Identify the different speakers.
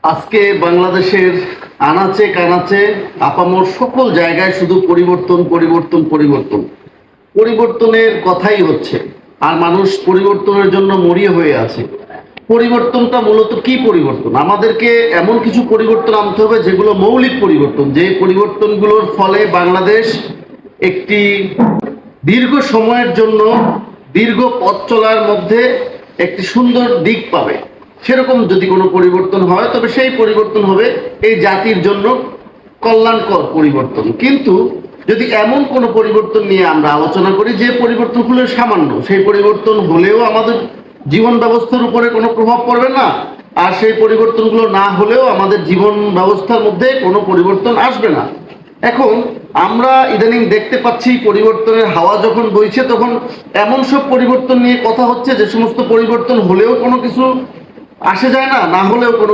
Speaker 1: আজকে বাংলাদেশের আনাচে কানাচে আপামর সকল জায়গায় শুধু পরিবর্তন পরিবর্তন পরিবর্তন পরিবর্তনের কথাই হচ্ছে। আর মানুষ পরিবর্তনের জন্য মরিয়া হয়ে আছে। পরিবর্তনটা মূলত কি পরিবর্তন? আমাদেরকে এমন কিছু পরিবর্তন আনতে হবে যেগুলো মৌলিক পরিবর্তন, যে পরিবর্তনগুলোর ফলে বাংলাদেশ একটি দীর্ঘ সময়ের জন্য দীর্ঘ পথ চলার মধ্যে একটি সুন্দর দিক পাবে। সেরকম যদি কোনো পরিবর্তন হয় তবে সেই পরিবর্তন হবে এই জাতির জন্য কল্যাণকর পরিবর্তন। কিন্তু যদি এমন কোনো পরিবর্তন নিয়ে আমরা আলোচনা করি যে পরিবর্তনগুলো সামান্য, সেই পরিবর্তন হলেও আমাদের জীবন ব্যবস্থার উপরে কোনো প্রভাব পড়বে না, আর সেই পরিবর্তনগুলো না হলেও আমাদের জীবন ব্যবস্থার মধ্যে কোনো পরিবর্তন আসবে না। এখন আমরা ইদানিং দেখতে পাচ্ছি পরিবর্তনের হাওয়া যখন বইছে তখন এমন সব পরিবর্তন নিয়ে কথা হচ্ছে যে সমস্ত পরিবর্তন হলেও কোনো কিছু আসে যায় না, না হলেও কোনো